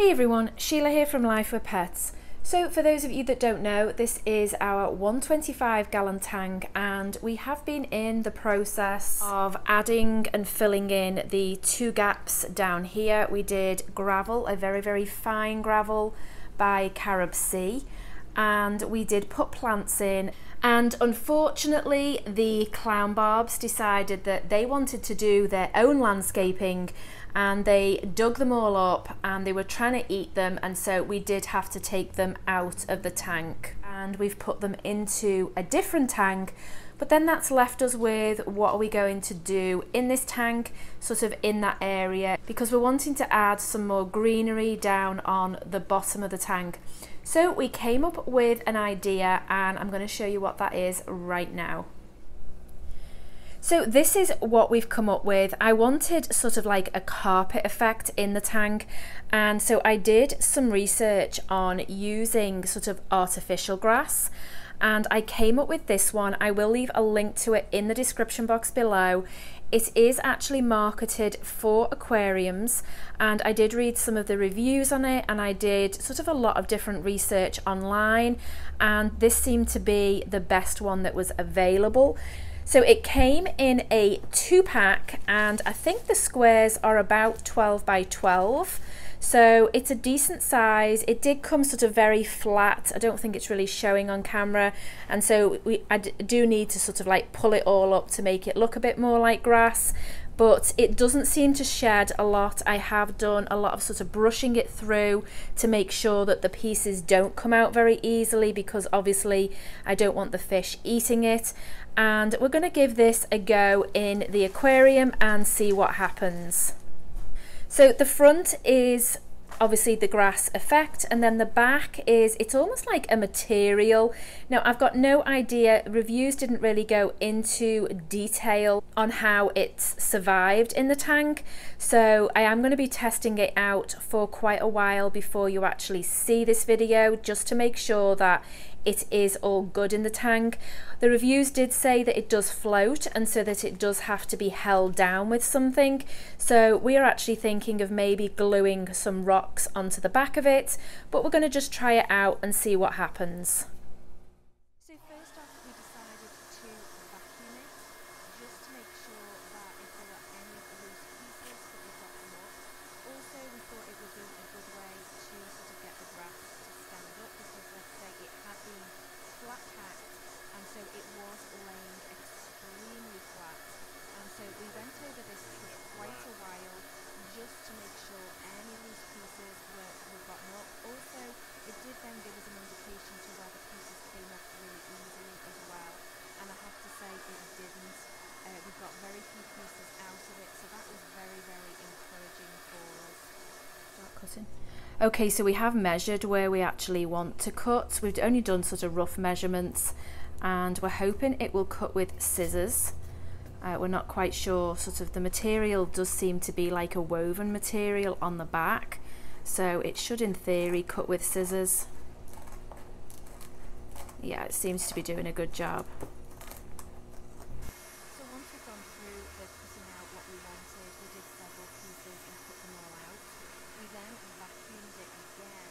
Hey everyone, Sheila here from Life with Pets. So for those of you that don't know, this is our 125 gallon tank and we have been in the process of adding and filling in the two gaps down here. We did gravel, a very fine gravel by Carib Sea, and we did put plants in, and unfortunately the clown barbs decided that they wanted to do their own landscaping and they dug them all up and they were trying to eat them, and so we did have to take them out of the tank and we've put them into a different tank. But then that's left us with what are we going to do in this tank, sort of in that area, because we're wanting to add some more greenery down on the bottom of the tank. So we came up with an idea and I'm going to show you what that is right now. So this is what we've come up with. I wanted sort of like a carpet effect in the tank, and so I did some research on using sort of artificial grass, and I came up with this one. I will leave a link to it in the description box below. It is actually marketed for aquariums, and I did read some of the reviews on it and I did sort of a lot of different research online, and this seemed to be the best one that was available. So it came in a 2-pack and I think the squares are about 12 by 12. So it's a decent size. It did come sort of very flat. I don't think it's really showing on camera. And so I do need to sort of like pull it all up to make it look a bit more like grass. But it doesn't seem to shed a lot. I have done a lot of sort of brushing it through to make sure that the pieces don't come out very easily, because obviously I don't want the fish eating it. And we're going to give this a go in the aquarium and see what happens. So the front is obviously the grass effect, and then the back is, it's almost like a material. Now I've got no idea, reviews didn't really go into detail on how it's survived in the tank, so I am going to be testing it out for quite a while before you actually see this video, just to make sure that it is all good in the tank. The reviews did say that it does float, and so that it does have to be held down with something. So we are actually thinking of maybe gluing some rocks onto the back of it, but we're going to just try it out and see what happens. So first off, we decided to vacuum it, just to make sure that if there were any loose pieces that we got them up. Also, we thought it would be a good way to sort of get the grass to stand up, because let's say it had been flat packed and so it was laying extremely flat, and so we went over this for quite a while just to make sure any loose pieces were gotten up. Also, it did then give us an indication to where the pieces came up really easily as well, and I have to say it didn't. We got very few pieces out of it, so that was very encouraging for us. Start cutting. Okay, so we have measured where we actually want to cut. We've only done sort of rough measurements and we're hoping it will cut with scissors. We're not quite sure, sort of the material does seem to be like a woven material on the back, so it should in theory cut with scissors. Yeah, it seems to be doing a good job. So once we've gone through the cutting out what we wanted, we did several pieces and cut them all out. We then vacuumed it again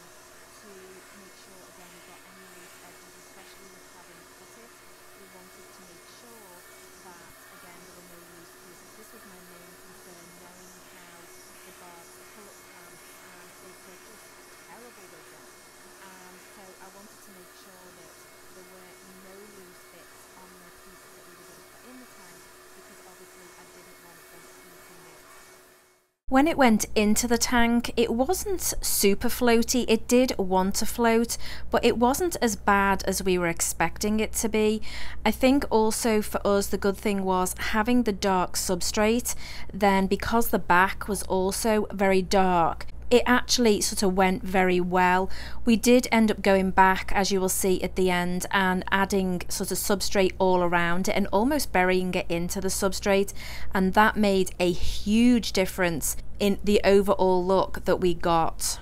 to make sure again we got any loose edges, especially with having cut it. We wanted to make sure that again there were no loose pieces. This was my main concern, knowing how the barbs pull up plants and they're just terrible with them. So I wanted to make sure that there were no loose bits on the pieces that we were going to put in the tank, because obviously I didn't want them eating it. When it went into the tank, it wasn't super floaty. It did want to float, but it wasn't as bad as we were expecting it to be. I think also for us the good thing was having the dark substrate, then because the back was also very dark, it actually sort of went very well. We did end up going back, as you will see at the end, and adding sort of substrate all around it and almost burying it into the substrate, and that made a huge difference in the overall look that we got.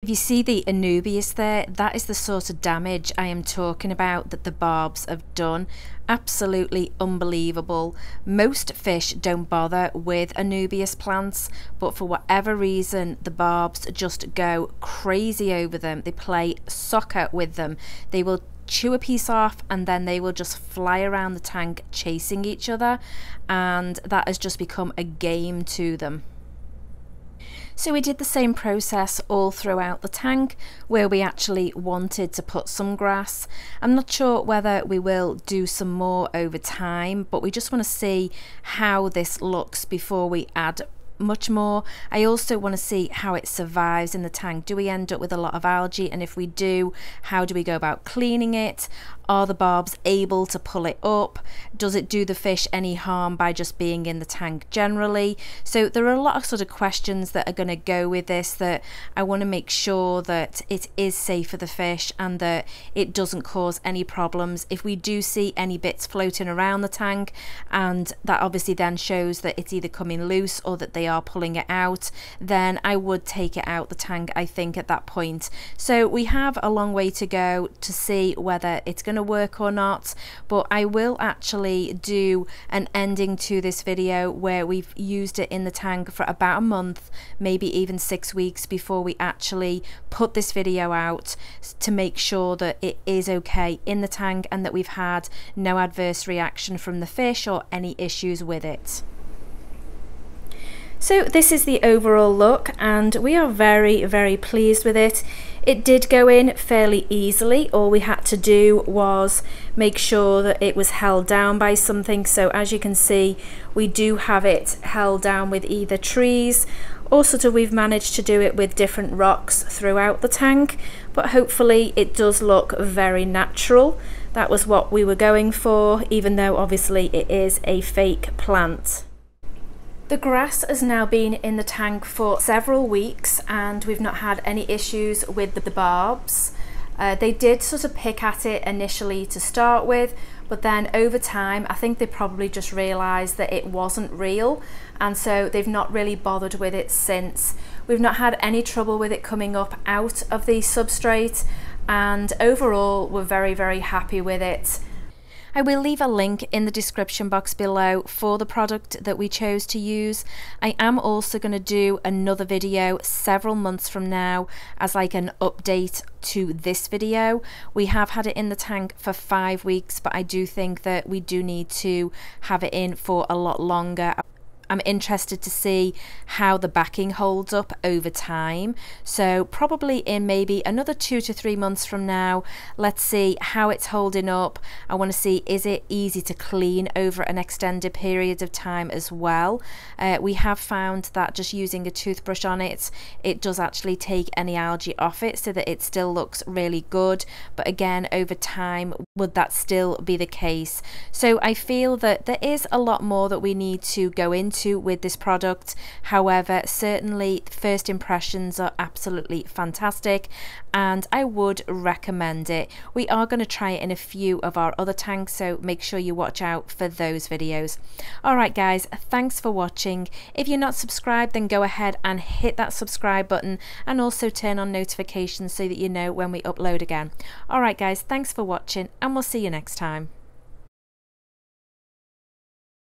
If you see the Anubias there, that is the sort of damage I am talking about that the barbs have done. Absolutely unbelievable. Most fish don't bother with Anubias plants, but for whatever reason the barbs just go crazy over them. They play soccer with them. They will chew a piece off and then they will just fly around the tank chasing each other, and that has just become a game to them. So we did the same process all throughout the tank, where we actually wanted to put some grass. I'm not sure whether we will do some more over time, but we just want to see how this looks before we add much more. I also want to see how it survives in the tank. Do we end up with a lot of algae, and if we do, how do we go about cleaning it? Are the barbs able to pull it up? Does it do the fish any harm by just being in the tank generally? So there are a lot of sort of questions that are going to go with this, that I want to make sure that it is safe for the fish and that it doesn't cause any problems. If we do see any bits floating around the tank, and that obviously then shows that it's either coming loose or that they are pulling it out, then I would take it out the tank, I think, at that point. So we have a long way to go to see whether it's going to work or not, but I will actually do an ending to this video where we've used it in the tank for about a month, maybe even 6 weeks, before we actually put this video out to make sure that it is okay in the tank and that we've had no adverse reaction from the fish or any issues with it. So this is the overall look, and we are very, very pleased with it. It did go in fairly easily. All we had to do was make sure that it was held down by something. So as you can see, we do have it held down with either trees, or sort of we've managed to do it with different rocks throughout the tank, but hopefully it does look very natural. That was what we were going for, even though obviously it is a fake plant. The grass has now been in the tank for several weeks and we've not had any issues with the barbs. They did sort of pick at it initially to start with, but then over time I think they probably just realised that it wasn't real, and so they've not really bothered with it since. We've not had any trouble with it coming up out of the substrate, and overall we're very, very happy with it. I will leave a link in the description box below for the product that we chose to use. I am also going to do another video several months from now as like an update to this video. We have had it in the tank for 5 weeks, but I do think that we do need to have it in for a lot longer. I'm interested to see how the backing holds up over time. So probably in maybe another 2 to 3 months from now, let's see how it's holding up. I want to see, is it easy to clean over an extended period of time as well. We have found that just using a toothbrush on it, it does actually take any algae off it so that it still looks really good. But again, over time, would that still be the case? So I feel that there is a lot more that we need to go into with this product. However, certainly first impressions are absolutely fantastic and I would recommend it. We are going to try it in a few of our other tanks, so make sure you watch out for those videos. Alright guys, thanks for watching. If you're not subscribed, then go ahead and hit that subscribe button and also turn on notifications so that you know when we upload again. Alright guys, thanks for watching and we'll see you next time.